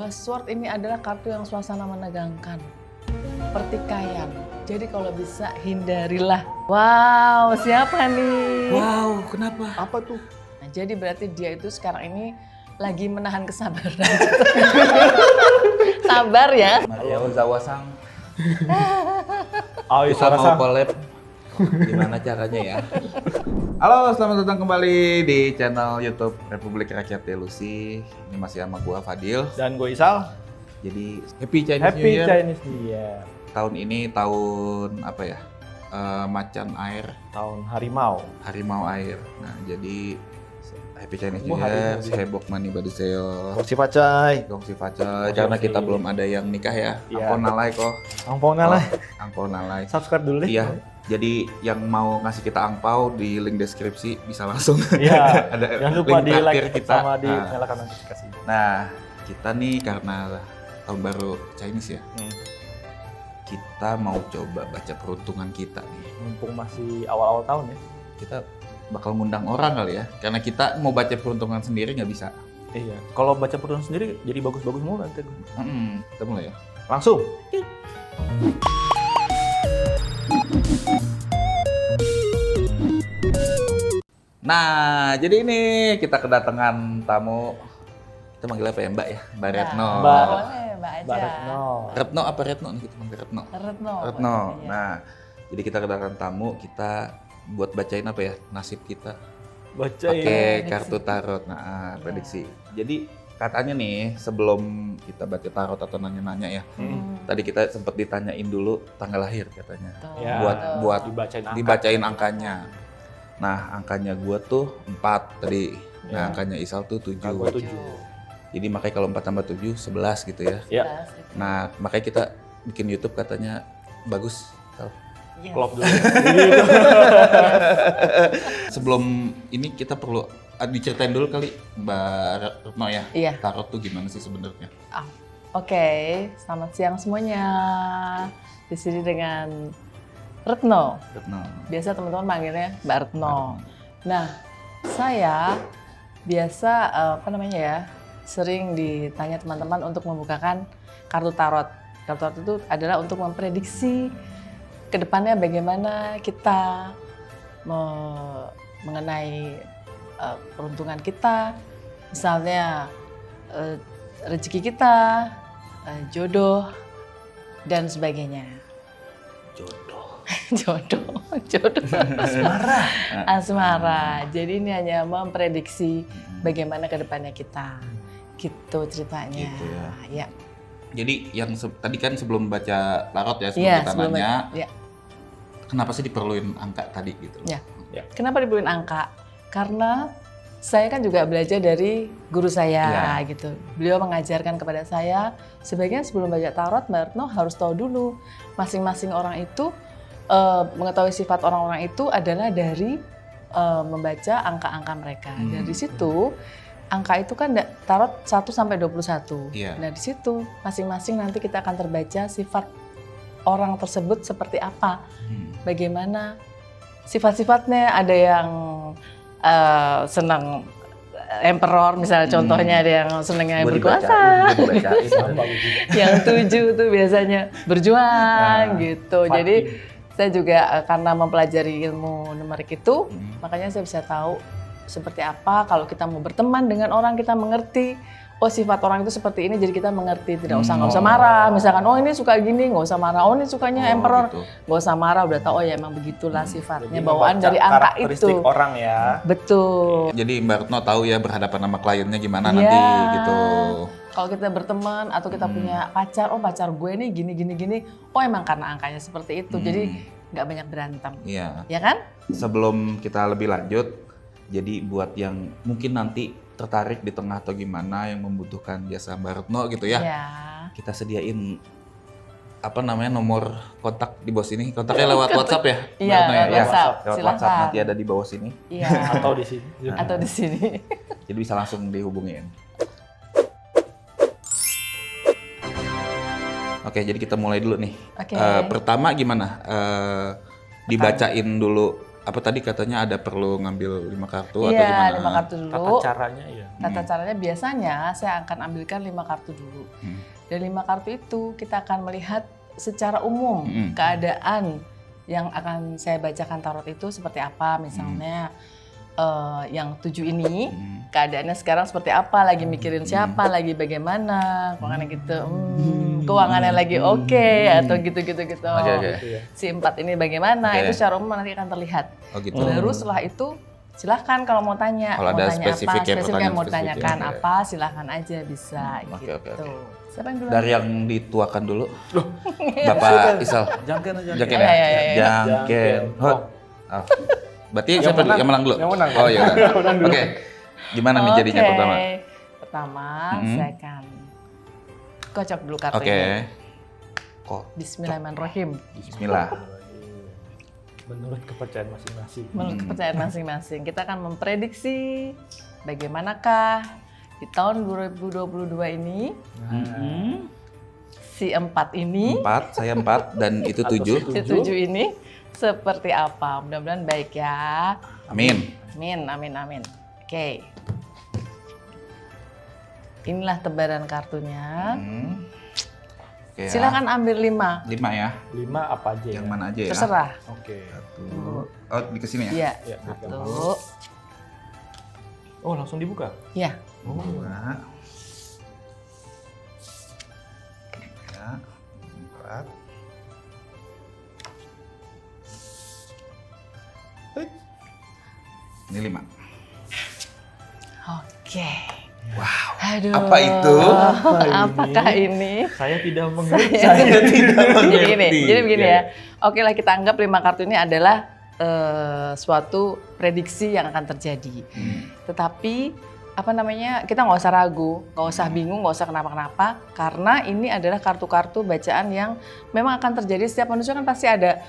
Dua sword ini adalah kartu yang suasana menegangkan. Pertikaian. Jadi kalau bisa hindarilah. Wow, siapa nih? Wow, kenapa? Apa tuh? Nah, jadi berarti dia itu sekarang ini lagi menahan kesabaran. Sabar ya. Maria Zawasang. Oh, Kita mau collab. Gimana caranya ya? Halo, selamat datang kembali di channel YouTube Republik Rakyat Delusi. Ini masih sama gua Fadil. Dan gue Isal. Jadi Happy Chinese New Happy Year. Chinese New Year. Tahun ini tahun apa ya? Macan air, Tahun harimau. harimau air. Nah, jadi Happy Chinese New Harimau Year, juga. Sehebok mani baduseo. Kursi pacai. Gongsi Facai, karena kita belum ada yang nikah ya. Iya. Ampun nalai kok. Angpau lah. Angpau nalai. Subscribe dulu deh. Iya. Jadi yang mau ngasih kita angpau di link deskripsi bisa langsung. Iya. Ada Jangan lupa link di traktir like sama di Nah, nyalakan notifikasi. nah, kita nih karena tahun baru Chinese ya. Hmm. Kita mau coba baca peruntungan kita nih. Mumpung masih awal-awal tahun ya. Kita bakal ngundang orang kali ya. Karena kita mau baca peruntungan sendiri nggak bisa. Iya. Kalau baca peruntungan sendiri jadi bagus-bagus mulu nanti. Kita mulai ya. Langsung. Nah, jadi ini kita kedatangan tamu. Kita manggil apa ya, Mbak ya? Mbak Retno. Mbak. Boleh, Mbak aja. Mbak Retno. Retno apa Retno nih kita manggil Retno? Retno. Retno. Iya. Nah, jadi kita kedatangan tamu, kita buat bacain apa ya? Nasib kita. Baca Pakai prediksi. kartu tarot. Nah, Iya. prediksi. Jadi katanya nih, sebelum kita baca tarot atau nanya-nanya ya, tadi kita sempat ditanyain dulu tanggal lahir katanya. Tuh, Ya. Buat dibacain angka. angkanya. Nah, angkanya gua tuh 4 tadi. Nah, Ya. angkanya Isal tuh 7. Angka gua 7. Jadi makanya kalau 4 tambah 7, 11 gitu ya. Ya. Nah, makanya kita bikin YouTube katanya bagus. Sal. Yes. Klop dulu. Sebelum ini kita perlu diceritain dulu kali Mbak Retno ya. Iya. Tarot tuh gimana sih sebenarnya? Oke, selamat siang semuanya. Di sini dengan Retno. Retno. Biasa teman-teman manggilnya Mbak Retno. Nah, saya biasa sering ditanya teman-teman untuk membukakan kartu tarot. Kartu tarot itu adalah untuk memprediksi kedepannya bagaimana kita mengenai peruntungan kita, misalnya rezeki kita, jodoh, dan sebagainya. Jodoh. jodoh. Asmara. Asmara. Jadi ini hanya memprediksi bagaimana kedepannya kita. Gitu ceritanya. Gitu ya. Ya. Jadi yang tadi kan sebelum baca tarot ya, sebelum Iya, kita sebelum nanya, ya. kenapa sih diperluin angka tadi gitu? Ya. Kenapa dibeliin angka? Karena saya kan juga belajar dari guru saya gitu. Beliau mengajarkan kepada saya, sebaiknya sebelum baca tarot, Mbak Retno harus tahu dulu masing-masing orang itu, mengetahui sifat orang-orang itu adalah dari membaca angka-angka mereka. Dari situ, angka itu kan tarot 1 sampai 21. Iya. Nah, di situ masing-masing nanti kita akan terbaca sifat orang tersebut seperti apa. Bagaimana sifat-sifatnya, ada yang senang emperor misalnya, contohnya ada yang senangnya Gua berkuasa. dibacain. Yang 7 tuh biasanya berjuang gitu. Fighting. Jadi saya juga karena mempelajari ilmu numerik itu, makanya saya bisa tahu seperti apa kalau kita mau berteman dengan orang, kita mengerti oh sifat orang itu seperti ini, jadi kita mengerti, nggak usah marah. Misalkan oh ini suka gini, nggak usah marah. Oh ini sukanya emperor, Gitu. nggak usah marah. Udah tahu oh ya emang begitulah sifatnya, Jadi bawaan membaca dari angka karakteristik itu. orang ya. Betul. Jadi Mbak Retno tahu ya berhadapan sama kliennya gimana Iya. nanti gitu. Kalau kita berteman atau kita punya pacar, oh pacar gue nih gini. Oh emang karena angkanya seperti itu, jadi nggak banyak berantem. Iya. Ya kan? Sebelum kita lebih lanjut, jadi buat yang mungkin nanti tertarik di tengah atau gimana yang membutuhkan jasa Mbak Retno gitu ya, Iya. kita sediain nomor kontak di bawah sini. Kontaknya lewat WhatsApp ya? Mbak Iya, Retno ya? lewat WhatsApp. Lewat Silakan. WhatsApp nanti ada di bawah sini. Iya. Atau di sini. Atau di sini. Jadi bisa langsung dihubungin. Oke, jadi kita mulai dulu nih. Oke. Pertama gimana? Dibacain dulu Apa tadi katanya ada perlu ngambil 5 kartu atau Iya, gimana? 5 kartu Tata dulu. caranya ya. Tata caranya biasanya saya akan ambilkan 5 kartu dulu. Dari 5 kartu itu kita akan melihat secara umum keadaan yang akan saya bacakan tarot itu seperti apa. Misalnya yang 7 ini keadaannya sekarang seperti apa, lagi mikirin siapa, lagi bagaimana, keuangannya gitu. Keuangannya lagi oke atau gitu-gitu. Oke. Si 4 ini bagaimana, Oke. itu secara umum nanti akan terlihat. Oh gitu. Baru setelah itu silahkan kalau mau tanya, Kalau mau ada tanya spesifik ya, apa, pertanyaan mau spesifik ditanyakan ya. apa, silahkan aja bisa Oke, gitu. oke. Siapa yang dulu? Dari yang dituakan dulu. Bapak Isal. Jangken aja. Jangken Iya, ya? iya, iya. Jangken. Hot. Oh. Berarti siapa dulu? Yang menang dulu? Yang menang. Oh iya. Oke. Gimana nih jadinya Oke. pertama? Pertama, saya akan kocok dulu kartu Oke. ini. Kok Bismillahirrahmanirrahim. bismillah. Menurut kepercayaan masing-masing. Menurut kepercayaan masing-masing, kita akan memprediksi bagaimanakah di tahun 2022 ini si 4 ini, 4, saya 4 dan itu Atau 7. si 7 ini seperti apa. Mudah-mudahan baik ya. Amin. Amin. Oke. Inilah tebaran kartunya. Oke, ya. Silakan ambil 5. 5 ya. 5 apa aja Yang ya? mana aja ya? Terserah. Oke. Satu. Oh, di kesini ya? Iya. Ya, Satu. Oh, langsung dibuka? Ya. Oh, 2. 3. 4. Ini 5. Oke. Wow. Aduh. Apa itu? Apakah ini? Saya tidak mengerti. Saya tidak mengerti. Jadi begini ya. Oke lah, kita anggap 5 kartu ini adalah suatu prediksi yang akan terjadi. Tetapi apa namanya, kita nggak usah ragu, nggak usah bingung, nggak usah kenapa-kenapa, karena ini adalah kartu-kartu bacaan yang memang akan terjadi. Setiap manusia kan pasti ada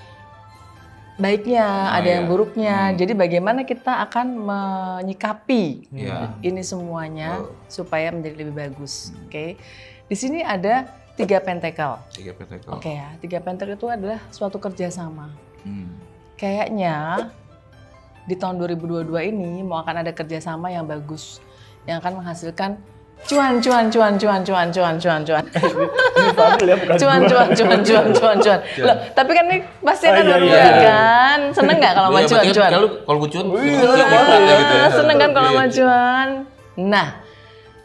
baiknya, ada yang buruknya. Jadi bagaimana kita akan menyikapi Iya. ini semuanya supaya menjadi lebih bagus. Oke. Di sini ada 3 pentakel. 3 pentakel. Oke ya, 3 pentakel itu adalah suatu kerjasama. Hmm. Kayaknya di tahun 2022 ini mau akan ada kerjasama yang bagus, yang akan menghasilkan cuan. Ini Fadil ya, bukan cuan. Loh, tapi kan ini pasti akan berbeda kan? Seneng nggak kalau mau cuan? Kalau gue cuan, Seneng kan kalau mau cuan? Nah,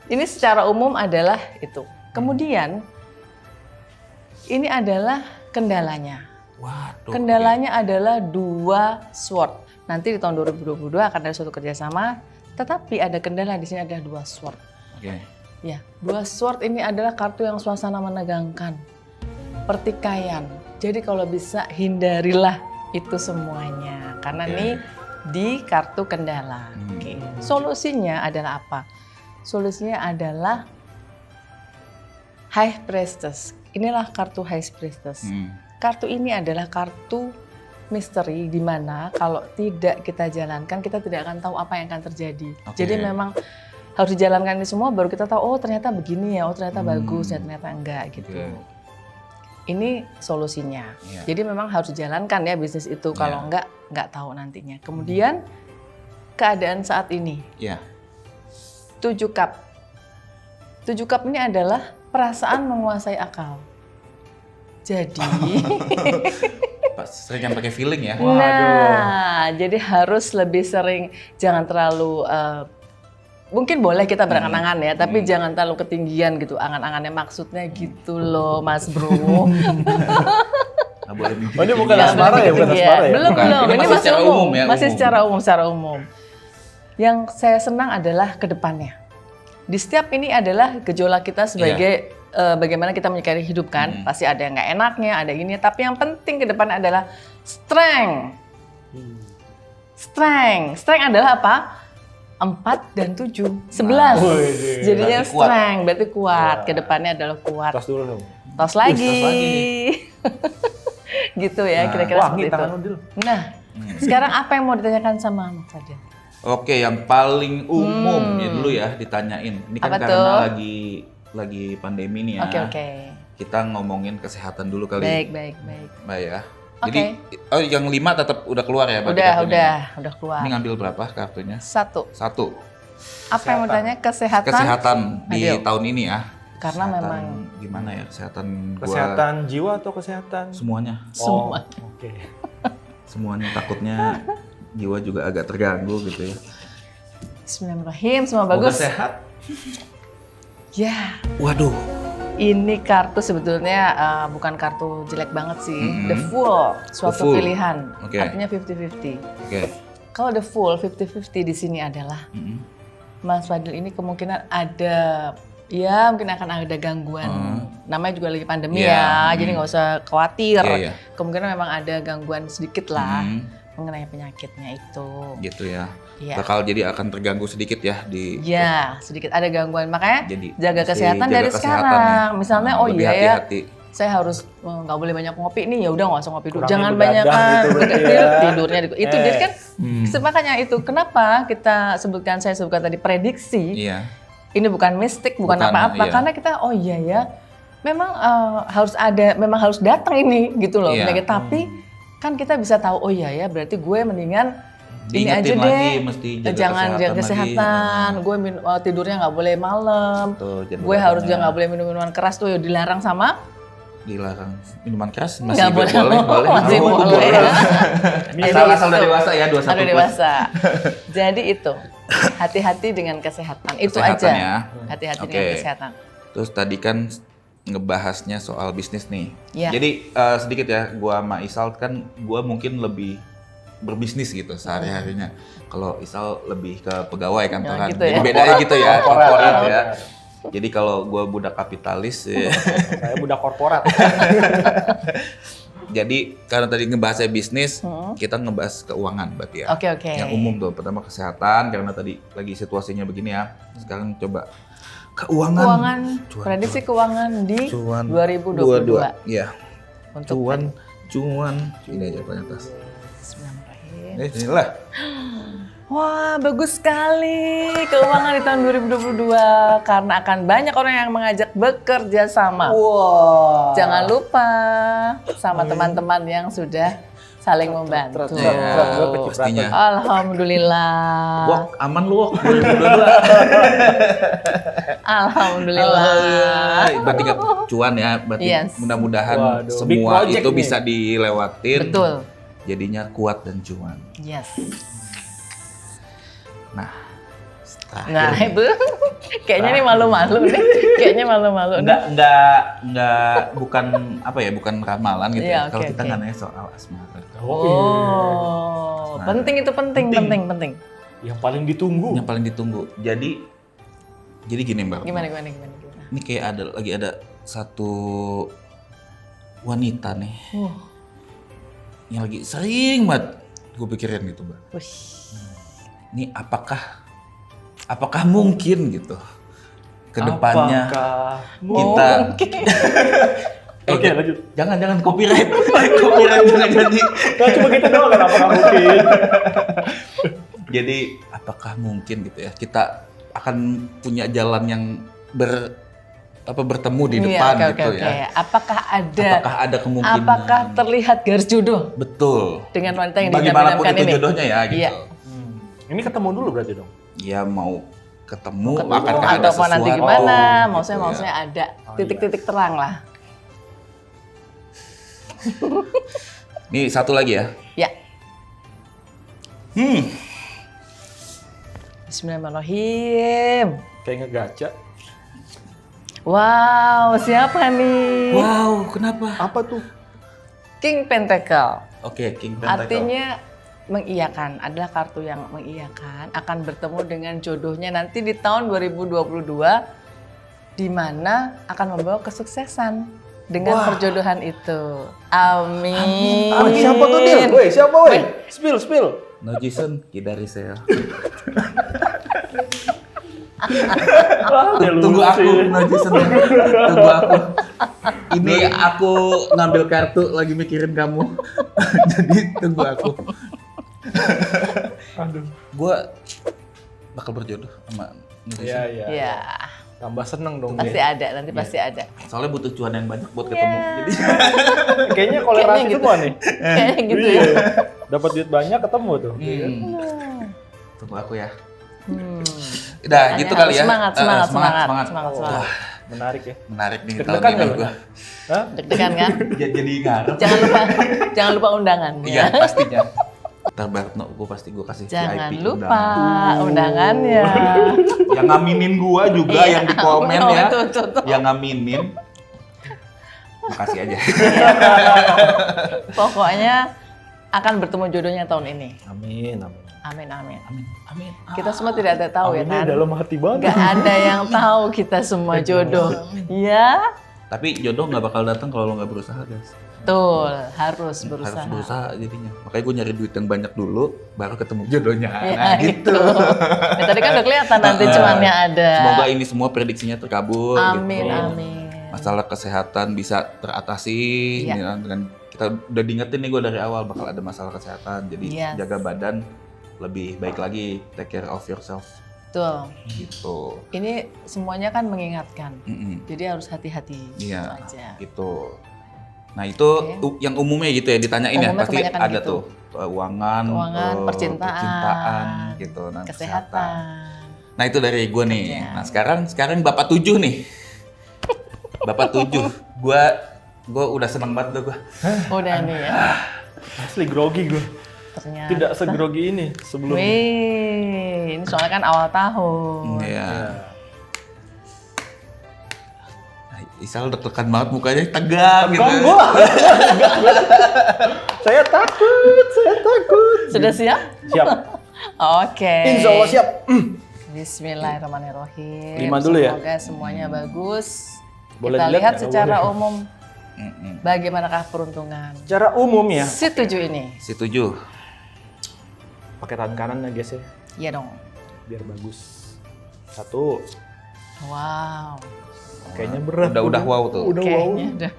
ini secara umum adalah itu. Kemudian ini adalah kendalanya. Waduh. Kendalanya adalah 2 sword. Nanti di tahun 2022 akan ada suatu kerjasama, tetapi ada kendala di sini, ada 2 sword. Oke. Ya, 2 sword ini adalah kartu yang suasana menegangkan, pertikaian. Jadi kalau bisa hindarilah itu semuanya, karena ini di kartu kendala. Oke. Solusinya adalah apa? Solusinya adalah High Priestess. Inilah kartu High Priestess. Kartu ini adalah kartu misteri di mana kalau tidak kita jalankan, kita tidak akan tahu apa yang akan terjadi. Jadi memang harus dijalankan ini semua baru kita tahu, oh ternyata begini ya, oh ternyata bagus ya, ternyata enggak gitu. Ini solusinya. Jadi memang harus dijalankan ya bisnis itu, kalau enggak tahu nantinya. Kemudian keadaan saat ini. 7 cup. 7 cup ini adalah perasaan menguasai akal. Jadi Sering pakai feeling ya. nah, jadi harus lebih sering, jangan terlalu mungkin boleh kita berangan-angan ya, tapi jangan terlalu ketinggian gitu angan-angannya, maksudnya gitu loh Mas Bro. Nggak boleh mimpi. Oh, ini bukan Jangan asmara ya, bukan ketinggian. asmara ya? Belum, Bukan. Ini ini masih masih secara umum, umum ya, masih umum. secara umum. Yang saya senang adalah ke depannya. Di setiap ini adalah gejolak kita sebagai bagaimana kita menyikapi hidup kan. Pasti ada yang nggak enaknya, ada ini. Tapi yang penting ke depannya adalah strength. Strength adalah apa? 4 dan 7, 11. Jadinya Berarti kuat. strength, berarti kuat. Ke depannya adalah kuat. Tas dulu dong. Tos lagi. tos lagi. Gitu ya, kira-kira Wangi seperti itu. tangan Udil. Nah, sekarang apa yang mau ditanyakan sama Mas Fadil? Oke, yang paling umum ya dulu ya ditanyain. Ini kan Apa karena tuh? lagi pandemi nih ya. Oke. Kita ngomongin kesehatan dulu kali. Baik. Mbak ya. Jadi, yang 5 tetap udah keluar ya? berarti Udah keluar. Ini ngambil berapa kartunya? 1. Apa yang mau tanya? Kesehatan. Kesehatan di Ayo. tahun ini ya. Karena Kesehatan memang gimana ya kesehatan gua? Kesehatan jiwa atau kesehatan? Semuanya. semua. Oh, oke. Semuanya takutnya jiwa juga agak terganggu gitu ya. Bismillahirrahmanirrahim, semua Semoga bagus. sehat. Ya, Waduh. ini kartu sebetulnya bukan kartu jelek banget sih. Mm-hmm. The Fool, suatu Full. pilihan. Oke. Artinya 50-50. Oke. Kalau The Fool 50-50 di sini adalah Mm-mm. Mas Fadil ini kemungkinan ada, ya mungkin akan ada gangguan. Namanya juga lagi pandemi Iya, ya, jadi nggak usah khawatir. Iya, iya. Kemungkinan memang ada gangguan sedikit lah Mm, mengenai penyakitnya itu. gitu ya. Iya. Bakal jadi akan terganggu sedikit ya di. Ya, sedikit ada gangguan. Makanya Jadi jaga mesti kesehatan jaga dari kesehatan sekarang. nih. Misalnya, Lebih iya ya, hati-hati. saya harus nggak boleh banyak ngopi nih, ya udah nggak usah ngopi dulu. Kurangin Jangan begadang banyak gitu berarti ya. tidurnya itu. Jadi kan makanya itu kenapa saya sebutkan tadi prediksi. Iya. Ini bukan mistik, bukan Bukan, apa-apa, iya. karena kita iya ya, memang memang harus datang ini gitu loh Iya. penyakit. Tapi kan kita bisa tahu, oh iya ya, berarti gue mendingan ini aja Diingetin deh, lagi, mesti jaga jangan jaga lagi. kesehatan. Gue tidurnya nggak boleh malam, Tuh, jadwal gue harus makannya juga nggak boleh minum minuman keras tuh, ya dilarang sama. dilarang minuman keras masih Nggak boleh, boleh. masih Oh, boleh. Asal udah dewasa ya 21 Udah plus. dewasa. Jadi itu hati-hati dengan kesehatan. Itu Kesehatan aja. ya. Hati-hati Oke. dengan kesehatan. Terus tadi kan ngebahasnya soal bisnis nih. Iya. Jadi sedikit ya, gua sama Isal kan gua mungkin lebih berbisnis gitu sehari-harinya. Kalau Isal lebih ke pegawai kantoran. gitu Jadi ya. bedanya gitu ya, Korporat. korporat ya. Jadi kalau gua budak kapitalis ya. Saya budak korporat. Jadi karena tadi ngebahasnya bisnis, kita ngebahas keuangan berarti ya. Oke, oke. Yang umum tuh, pertama kesehatan karena tadi lagi situasinya begini ya. Sekarang coba keuangan. Prediksi keuangan di Cuan 2022. Iya. Untuk Cuan. Ini aja ternyata. Bismillahirrahmanirrahim. Inilah. Wah, bagus sekali keuangan di tahun 2022 karena akan banyak orang yang mengajak bekerja sama. Wah. Jangan lupa sama teman-teman yang sudah saling membantu. Iya, pastinya. Alhamdulillah. Wok, aman lu Wok. Alhamdulillah. Berarti nggak cuan ya, berarti Yes. mudah-mudahan Waduh, big semua project itu nih. bisa dilewatin. Betul. Jadinya kuat dan cuan. Yes. Nah, Nah, itu kayaknya nih malu-malu nih. Kayaknya malu-malu nih. enggak bukan apa ya, bukan ramalan gitu Iya, ya. Kalau oke, kita oke. nggak nanya soal asmara. Oh, penting itu penting. Yang paling ditunggu. Yang paling ditunggu. Jadi gini Mbak. Gimana? Ini kayak lagi ada satu wanita nih yang lagi sering banget gue pikirin gitu Mbak. Wih. Ini apakah mungkin gitu ke depannya Apakah kita Oke, lanjut. jangan copyright jangan nyanyi. Nah, cuma kita doang kan apakah mungkin. Jadi apakah mungkin gitu ya kita akan punya jalan yang bertemu di depan Iya, gitu oke. ya. Apakah ada kemungkinan? apakah terlihat garis jodoh Betul. dengan wanita yang Bagaimanapun didam-damkan itu ini? jodohnya ya gitu. Iya. Ini ketemu dulu berarti dong. Ya mau ketemu, Ketemu akankah ada atau sesuatu nanti gimana? gitu Maksudnya ya. ada Oh, titik-titik terang lah. Ini satu lagi ya. Ya. Bismillahirrahmanirrahim. Kayak ngegaca. Wow, siapa nih? Wow, kenapa? Apa tuh? King Pentacle. Oke, King Pentacle. Artinya mengiyakan, adalah kartu yang mengiyakan akan bertemu dengan jodohnya nanti di tahun 2022 di mana akan membawa kesuksesan dengan perjodohan itu. Amin. Siapa tuh Dil? Woi, siapa woi? Spill. No Jason, dari saya. Tunggu aku, No Jason. Tunggu aku. Ini aku ngambil kartu lagi mikirin kamu. Jadi tunggu aku. Aduh. Gua bakal berjodoh sama No Jason. Iya. Ya. Tambah seneng dong Pasti dia. ada, nanti pasti ada. Soalnya butuh cuan yang banyak buat ketemu. Iya. Jadi Kayaknya kolerasi Kayaknya gitu. semua nih. Kayaknya gitu Iya. ya. Dapat duit banyak ketemu tuh. tunggu aku ya. Hmm. Udah Makanya gitu kali harus ya. Semangat, Eh, semangat, semangat. semangat. Wah, Menarik ya. menarik nih tahun Deg-degan ini nggak lu? gua. Hah? Deg-degan kan? Jadi ngarep. Jangan lupa undangan. Iya, pastinya. Ntar Barno, gue kasih Jangan VIP lupa undangan. undangannya. Yang ngaminin gua juga Iya, yang di komen oh, ya. tuh. Yang ngaminin. Makasih aja. Pokoknya akan bertemu jodohnya tahun ini. Amin, amin. Amin, amin. Amin. Kita semua tidak ada tahu ya Aminnya kan? dalam hati banget. Gak ada yang tahu kita semua jodoh. Ya, Tapi jodoh nggak bakal datang kalau lo nggak berusaha, guys. betul. Harus berusaha. Harus berusaha jadinya. Makanya gue nyari duit yang banyak dulu, baru ketemu jodohnya. Ya, Nah gitu. Ya, tadi kan udah kelihatan nanti cuannya ada. Semoga ini semua prediksinya terkabul. Amin, gitu. amin. Masalah kesehatan bisa teratasi. Iya. Ini kan dengan kita udah diingetin nih gue dari awal bakal ada masalah kesehatan. Jadi Yes. jaga badan lebih baik lagi, take care of yourself. Betul. Gitu. Ini semuanya kan mengingatkan. Mm-mm. Jadi harus hati-hati. Iya. Itu aja. Gitu. Nah itu yang umumnya gitu ya ditanyain ya, Umumnya pasti kebanyakan ada gitu. tuh keuangan, percintaan, gitu, nah, kesehatan. Nah itu dari gue nih. Kerja. Nah sekarang Bapak 7 nih. Bapak 7, gue udah seneng banget tuh gue. Udah nih ya. Asli grogi gue. Ternyata. Tidak segrogi ini sebelumnya. Wih, ini soalnya kan awal tahun. Iya. Nah, Isal deg-degan banget mukanya, tegang gitu. Tegang gua. Saya takut. Sudah siap? Siap. Oke. Insya Allah siap. Bismillahirrahmanirrahim. 5 dulu ya? Semoga semuanya bagus. Boleh Kita dilihat lihat nggak? secara Boleh. umum Mm-mm. bagaimanakah peruntungan. Secara umum ya. Si 7 ini. Si 7. Pakai tangan kanan ya guys ya. Iya dong. Biar bagus. 1. Wow. Kayaknya berat. Udah wow tuh. Udah wow. Kayaknya udah.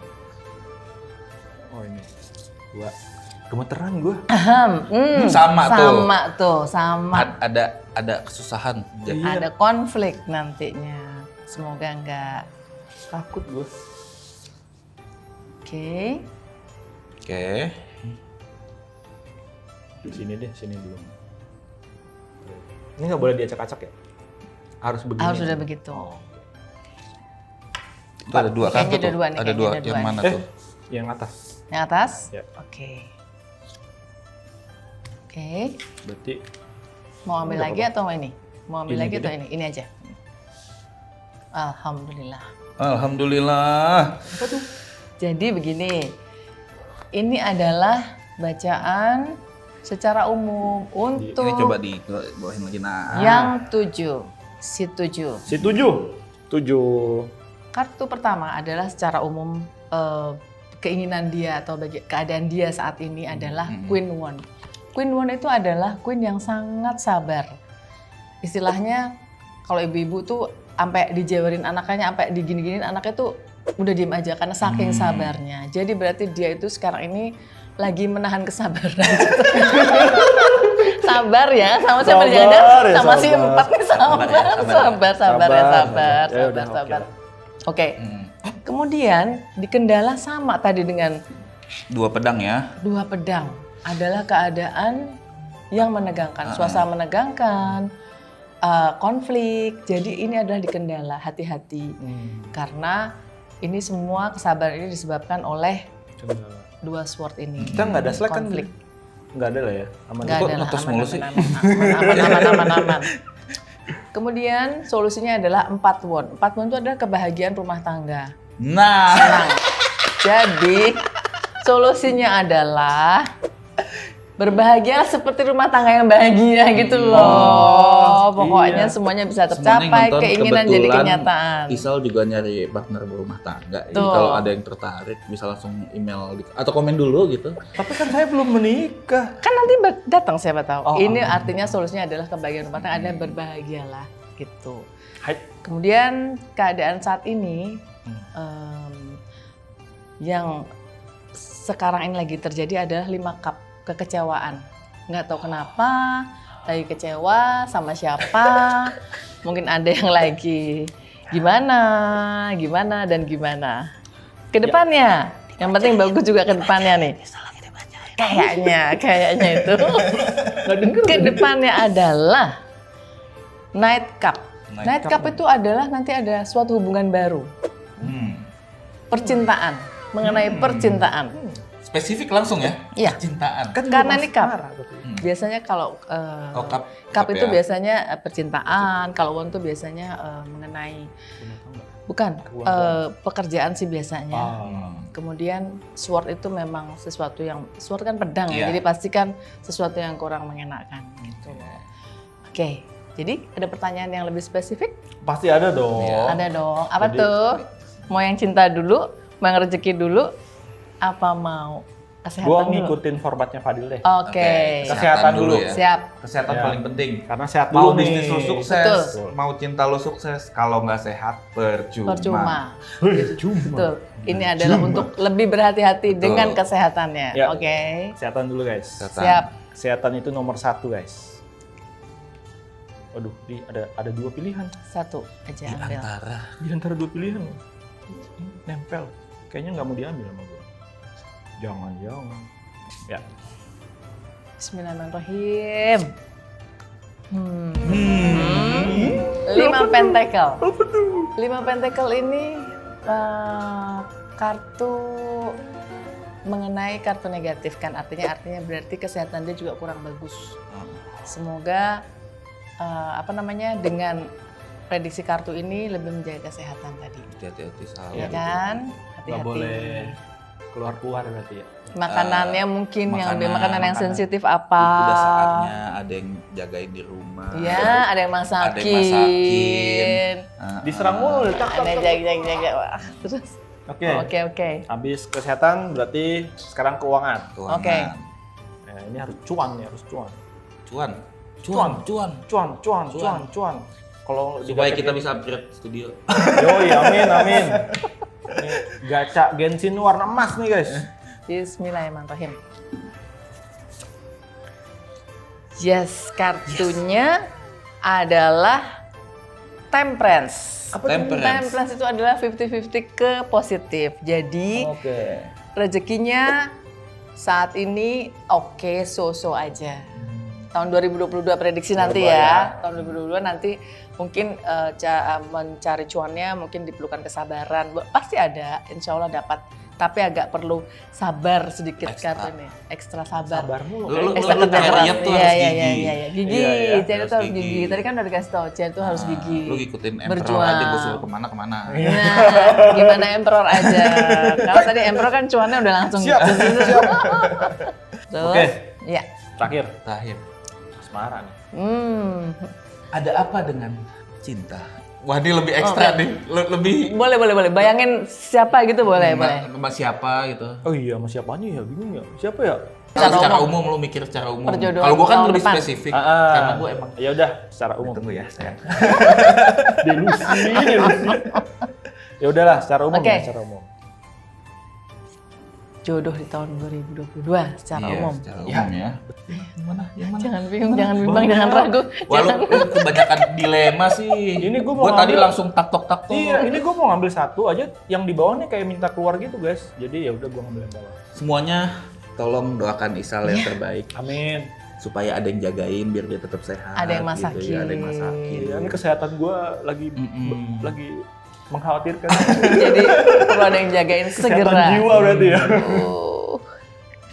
Oh ini. 2. Gemeteran gue. Sama tuh. Sama tuh, sama. Ada kesusahan. Jadi Iya. Ada konflik nantinya. Semoga enggak. Takut gue. Oke. Oke. Sini deh, sini dulu. Ini nggak boleh diacak-acak ya? Harus begini. Harus udah begitu. Itu ada dua kartu Kayaknya ada tuh. dua nih, Ada kayaknya dua. ada dua Yang nih. mana tuh? Yang atas. Yang atas? Ya. Oke. Oke. Berarti Mau ambil Nggak lagi apa-apa. atau ini? Mau ambil Ini lagi aja atau deh. ini? Ini aja. Alhamdulillah. Alhamdulillah. apa tuh? Jadi begini, ini adalah bacaan secara umum untuk Ini coba di bawahin lagi. Nah. yang 7, si 7. Si 7. 7. Kartu pertama adalah secara umum keinginan dia atau keadaan dia saat ini adalah Queen One. Queen One itu adalah queen yang sangat sabar. Istilahnya kalau ibu-ibu tuh sampai dijewerin anaknya, sampai digini-giniin anaknya tuh udah diem aja karena saking sabarnya. Jadi berarti dia itu sekarang ini lagi menahan kesabaran. Sabar ya, sama siapa Sabar jangan ya, sama si sabar. 4 nih sabar, Sabar ya, sabar. Oke. Kemudian di kendala sama tadi dengan 2 pedang ya. 2 pedang adalah keadaan yang menegangkan, suasana menegangkan, konflik. Jadi ini adalah di kendala, hati-hati. Karena ini semua kesabaran ini disebabkan oleh 2 sword ini. Kita nggak ada slack kan? Konflik. Nggak ada lah ya. Aman. Nggak Kok ada lah, ngetes mulu sih? aman. Kemudian solusinya adalah 4 won. 4 won itu adalah kebahagiaan rumah tangga. Nah. Senang. Jadi solusinya adalah berbahagia seperti rumah tangga yang bahagia gitu loh. Pokoknya iya. semuanya bisa Semuanya tercapai, nonton, keinginan jadi kebetulan kenyataan. Isal juga nyari partner berumah tangga. Jadi Tuh. kalau ada yang tertarik bisa langsung email atau komen dulu gitu. Tapi kan saya belum menikah. Kan nanti datang siapa tahu. Oh. Ini artinya solusinya adalah kebahagiaan rumah tangga, Anda berbahagialah gitu. Hai. Kemudian keadaan saat ini yang sekarang ini lagi terjadi adalah 5 cup, kekecewaan. Nggak tahu kenapa, lagi kecewa sama siapa. Mungkin ada yang lagi Gimana dan gimana. Kedepannya, yang penting bagus juga kedepannya nih. Kayaknya itu. Kedepannya adalah Night Cup. Night Cup itu adalah nanti ada suatu hubungan baru. Percintaan, mengenai percintaan. Spesifik langsung ya? Iya. Percintaan. Karena ini cup. Biasanya kalau cup itu ya? biasanya percintaan, kalau one tuh biasanya mengenai bukan pekerjaan sih biasanya. Kemudian sword itu memang sesuatu yang sword kan pedang ya, jadi pasti kan sesuatu yang kurang mengenakan gitu. Oke, jadi ada pertanyaan yang lebih spesifik? Pasti ada dong. Ada dong. Apa tuh? Mau yang cinta dulu, mau yang rezeki dulu, apa mau kesehatan Gua dulu? ngikutin formatnya Fadil deh. Oke. Kesehatan dulu. ya. Siap. Kesehatan Ya. paling penting. Karena sehat Mau dulu nih. bisnis lu sukses, Betul. mau cinta lu sukses, kalau nggak sehat percuma. Betul. Ini adalah untuk lebih berhati-hati dengan kesehatannya. Ya. Oke. Kesehatan dulu guys. Kesehatan. Siap. Kesehatan itu nomor 1 guys. Waduh, ini ada 2 pilihan. Satu aja Di ambil. antara Di antara 2 pilihan. Ini nempel. Kayaknya nggak mau diambil sama gue. Jangan. Ya. Bismillahirrahmanirrahim. 5 pentacle. 5 pentacle ini kartu mengenai kartu negatif kan, artinya berarti kesehatan dia juga kurang bagus. Semoga dengan prediksi kartu ini lebih menjaga kesehatan tadi. hati-hati salah. Ya kan? Nggak Hati-hati. boleh keluar berarti ya. Makanannya mungkin yang makanan yang sensitif apa? Udah saatnya ada yang jagain di rumah. Iya, ada yang masakin. Ada yang masakin. Diserang mulu. Ada jaga. Wah, terus. Oke. Habis kesehatan berarti sekarang keuangan. Keuangan. Oke. Nah, ini harus cuan nih, harus cuan. Cuan. Kalau Supaya kita bisa upgrade studio. Yoi, amin. Ini gacha Genshin warna emas nih guys. Bismillahirrahmanirrahim. Yes, kartunya adalah Temperance. Apa itu? Temperance itu adalah 50-50 ke positif. Jadi Oke. rezekinya saat ini oke, so-so aja. Tahun 2022 prediksi nanti ya. Tahun 2022 nanti mungkin mencari cuannya mungkin diperlukan kesabaran. Pasti ada, insya Allah dapat. Tapi agak perlu sabar sedikit kartu ini. Ekstra sabar. Sabar mulu. Lu Ekstra kerja kayak keras. Riet tuh harus gigi. Iya. Gigi, Iya, Cia itu harus harus gigi. gigi. Tadi kan udah dikasih tau, Cia itu harus gigi. Lu ngikutin Emperor Berjuang. aja, gue suruh kemana. Nah, gimana Emperor aja. Kalau tadi Emperor kan cuannya udah langsung. Siap. Terus, Oke. ya. Terakhir, Terakhir, asmara nih. ada apa dengan cinta? Wah, ini lebih ekstra Oke. nih. Lebih Boleh. Bayangin siapa gitu boleh. sama siapa gitu. Oh iya, sama siapanya ya? Bingung ya. Siapa ya? Secara umum lu mikir secara umum. Perjodohan Kalau gua kan tahun lebih depan. spesifik karena gua emang Ya udah, secara umum. tunggu ya, sayang. Delusi. Ya udahlah, secara umum Oke. ya, secara umum. Jodoh di tahun 2022 secara Iya, umum. secara umum ya. Yang mana? Jangan bingung, jangan bimbang, jangan ragu. Wah, lu kebanyakan dilema sih. Ini gua mau Gua tadi ngambil- langsung tak-tok. Iya, ini gue mau ngambil satu aja, yang di bawahnya kayak minta keluar gitu guys. Jadi ya udah gue ngambil yang bawah. Semuanya tolong doakan Isal yang terbaik Amin. supaya ada yang jagain biar dia tetap sehat. Ada yang gitu masakin. ya, ada yang masakin. Iya, ini kesehatan gue lagi lagi mengkhawatirkan. Jadi perlu ada yang jagain Kesehatan segera. jiwa berarti ya.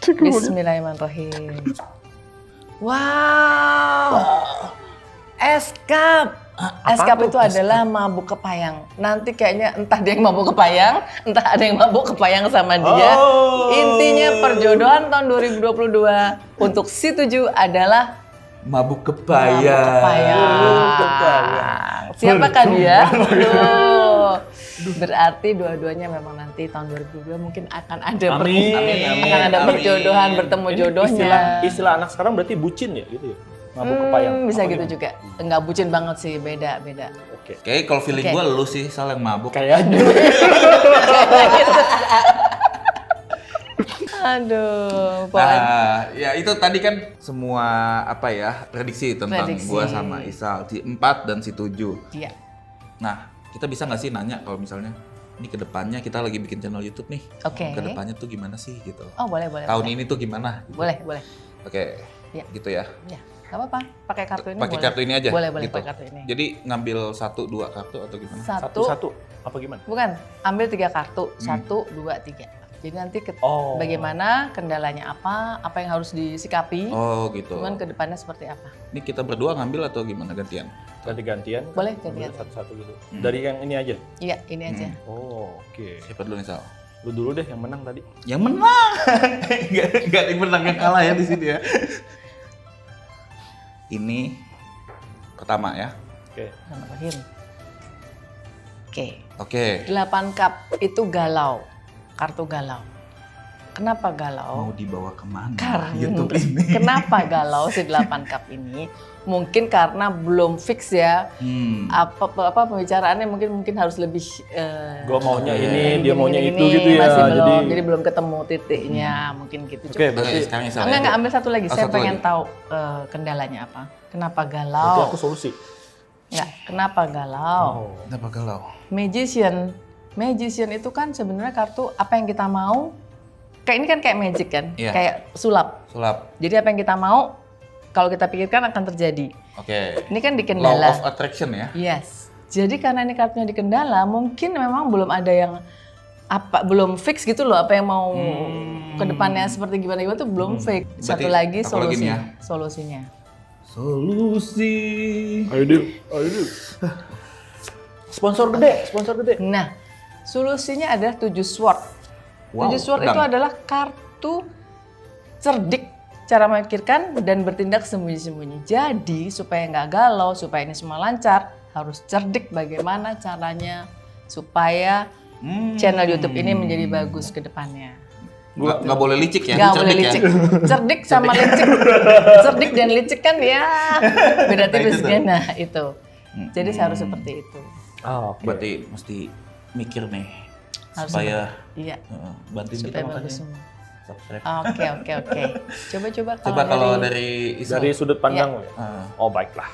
Bismillahirrahmanirrahim. Wow. Eskap. Eskap itu adalah mabuk kepayang. Nanti kayaknya entah dia yang mabuk kepayang, entah ada yang mabuk kepayang sama dia. Oh. Intinya perjodohan tahun 2022 untuk si 7 adalah Mabuk mabuk kepayang. kepayang. Siapakah dia? Tuh. Berarti dua-duanya memang nanti tahun 2022 mungkin akan ada Amin. akan ada Amin. berjodohan, bertemu Ini jodohnya. Istilah anak sekarang berarti bucin ya gitu ya. Mabuk kepayang. Bisa Apa gitu gimana? juga. Enggak bucin banget sih, beda. Oke. Oke, kalau feeling Oke. gua lu sih Sal yang mabuk. Kayaknya. Aduh, pokoknya Nah, ya itu tadi kan semua apa ya prediksi tentang Prediksi. gua sama Isal si 4 dan si 7. iya. Nah, kita bisa nggak sih nanya kalau misalnya ini kedepannya kita lagi bikin channel YouTube nih, Oke. kedepannya tuh gimana sih gitu. Oh boleh. Tahun boleh. ini tuh gimana? Gitu. Boleh. Oke, Ya. gitu ya. Ya, nggak apa-apa. Pakai kartu ini Pakai boleh. kartu ini aja. Boleh gitu. pakai kartu ini. Jadi ngambil 1-2 kartu atau gimana? Satu-satu apa gimana? Bukan, ambil 3 kartu. 1, 2, 3. Jadi nanti Oh. bagaimana, kendalanya apa yang harus disikapi, Oh gitu. cuman kedepannya seperti apa. Ini kita berdua ngambil atau gimana gantian? Ganti-gantian? Boleh, Ambil ganti-ganti. satu-satu gitu. Dari yang ini aja? Iya, ini aja. Oh, oke. Siapa dulu nih Sal? Lu dulu deh yang menang tadi. Yang menang. Gak ada yang menang yang kalah ya di sini ya. Ini pertama ya. Oke. Bismillahirrahmanirrahim. Oke, Oke. 8 cup itu galau, kartu galau. Kenapa galau? Mau dibawa kemana? Karena YouTube ini. kenapa galau si 8 cup ini? Mungkin karena belum fix ya. Apa pembicaraannya mungkin harus lebih Gua maunya ini, gini, dia maunya gini, itu gini, gitu ya. masih belum, Jadi belum ketemu titiknya mungkin gitu. Oke, Oke, berarti sekarang Sal. Enggak, ambil satu lagi. Oh, Saya satu pengen lagi. tahu kendalanya apa. Kenapa berarti galau? aku solusi. Enggak, kenapa galau? Oh. Kenapa galau? Magician itu kan sebenarnya kartu apa yang kita mau. Kayak ini kan kayak magic kan, Iya. kayak sulap. Sulap. Jadi apa yang kita mau, kalau kita pikirkan akan terjadi. Oke. Ini kan di Law kendala. of attraction ya. Yes. Jadi karena ini kartunya di kendala, mungkin memang belum ada yang belum fix gitu loh, apa yang mau ke depannya seperti gimana tuh belum fix. Satu Berarti lagi aku lagi nih ya. solusinya. Solusi. Ayo dulu. Sponsor gede. Nah, solusinya adalah 7 sword. Wow, 7 sword pedang. itu adalah kartu cerdik, cara memikirkan dan bertindak sembunyi-sembunyi. Jadi supaya nggak galau, supaya ini semua lancar, harus cerdik bagaimana caranya supaya channel YouTube ini menjadi bagus ke depannya. Nggak boleh licik ya. Nggak boleh cerdik licik. Ya? Cerdik sama licik. Cerdik dan licik kan ya beda tipis itu tuh. kan. Nah itu. Jadi harus seperti itu. Oh, oke. Berarti mesti mikir nih. Harus Supaya Iya. bantuin kita Supaya makanya. bagus semua. Subscribe. Oke. Coba Coba kalau dari Isal. Dari sudut pandang lo ya? Oh, baiklah.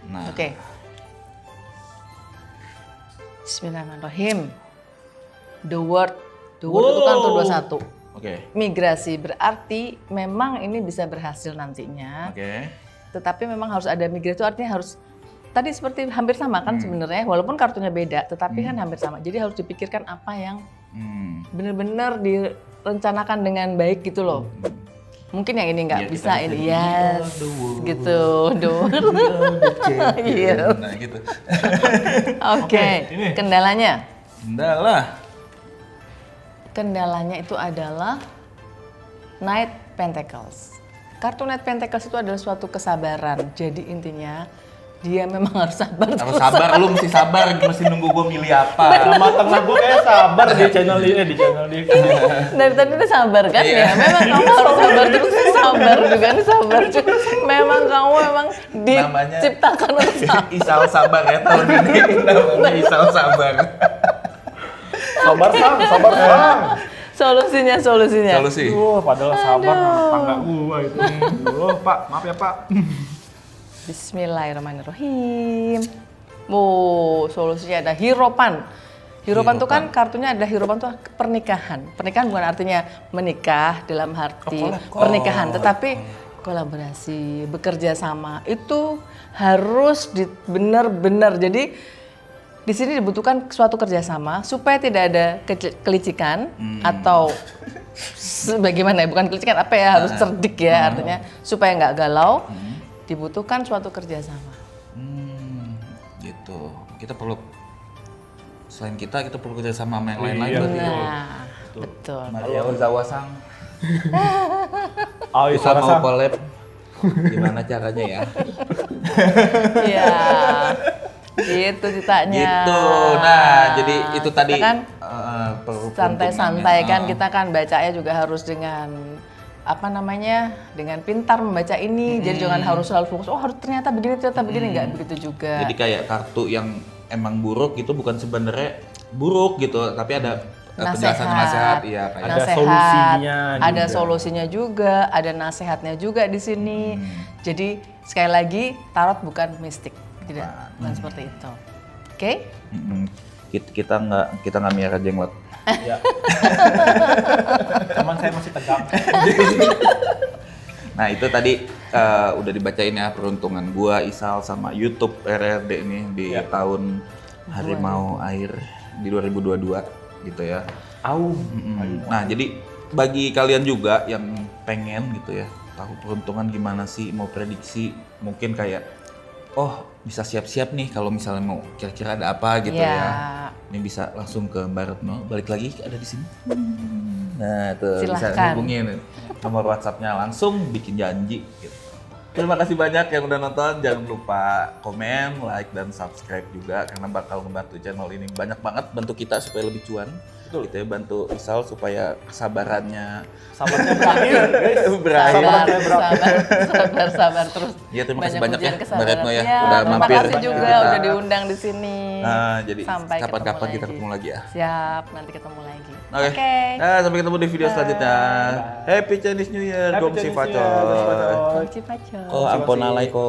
Nah. Oke. Bismillahirrahmanirrahim. The word itu kan tuh 21. Oke. Migrasi berarti memang ini bisa berhasil nantinya. Oke. Tetapi memang harus ada migrasi itu artinya harus tadi seperti hampir sama kan sebenarnya walaupun kartunya beda tetapi kan hampir sama. Jadi harus dipikirkan apa yang benar-benar direncanakan dengan baik gitu loh. Mungkin yang ini nggak Iya, bisa kita ini. bisa Yes. Gitu. Iya. Nah gitu. Oke. Kendalanya. Kendalanya itu adalah Knight Pentacles. Kartu Knight Pentacles itu adalah suatu kesabaran. Jadi intinya dia memang harus sabar. Harus sabar, lu mesti sabar, mesti nunggu gue milih apa. Sama tengah gue kayak sabar di channel dia. Dari tadi udah sabar kan Iya. ya? Memang kamu harus sabar terus sabar juga nih sabar juga. Memang kamu memang Namanya diciptakan untuk sabar. Isal sabar ya tahun ini. Namanya Isal sabar. Sabar sang. Solusinya. Solusi. Padahal sabar tangga gua itu. Pak, maaf ya Pak. Bismillahirrahmanirrahim. Solusinya ada Hierophant. Hierophant itu kan kartunya ada Hierophant itu pernikahan. Pernikahan bukan artinya menikah dalam arti pernikahan, tetapi kolaborasi, bekerja sama itu harus benar-benar. Jadi di sini dibutuhkan suatu kerjasama supaya tidak ada kelicikan atau bagaimana ya, bukan kelicikan apa ya, harus cerdik ya artinya supaya nggak galau. Dibutuhkan suatu kerjasama. Gitu. Kita perlu selain kita perlu kerja sama yang lain-lain Iya, berarti. Nah, betul. Maria Ozawa Sang. Oh, Kita Isara mau sang. collab. Gimana caranya ya? Iya. Gitu ceritanya. Gitu. Nah, jadi itu Kita tadi kan perlu santai-santai peruntungannya. kan, kita kan bacanya juga harus dengan dengan pintar membaca ini. Jadi jangan harus selalu fokus, oh harus ternyata begini, nggak begitu juga. Jadi kayak kartu yang emang buruk itu bukan sebenarnya buruk gitu, tapi ada penjelasan nasihat, iya kayak Ada solusinya ada juga. solusinya juga, ada nasihatnya juga di sini. Jadi sekali lagi tarot bukan mistik, tidak bukan seperti itu. Oke? Kita nggak miara jenglot. Iya. Cuman saya masih tegang. Nah itu tadi udah dibacain ya peruntungan gua, Isal sama YouTube RRD nih di tahun Harimau Air di 2022 gitu ya. Nah jadi bagi kalian juga yang pengen gitu ya tahu peruntungan gimana sih, mau prediksi mungkin kayak bisa siap-siap nih kalau misalnya mau kira-kira ada apa gitu ya. Ini bisa langsung ke Mbak Retno, balik lagi ada di sini. Nah tuh bisa hubungin nomor WhatsApp-nya langsung bikin janji gitu. Terima kasih banyak yang udah nonton, jangan lupa komen, like, dan subscribe juga karena bakal membantu channel ini banyak banget, bantu kita supaya lebih cuan. Betul. Gitu ya, bantu Isal supaya kesabarannya berakhir guys. Sabar terus. Iya, terima kasih Banyak banyak ya ujian Mbak Retno ya, kesabaran. udah Terima mampir. kasih juga kita. udah diundang di sini. Jadi Sampai kapan-kapan ketemu kita lagi. ketemu lagi ya. Siap, nanti ketemu lagi. Oke. Sampai ketemu di video selanjutnya. Happy Chinese New Year, Gong Xi Fa Choi. Kunci pacar. Oh, amponalai ko.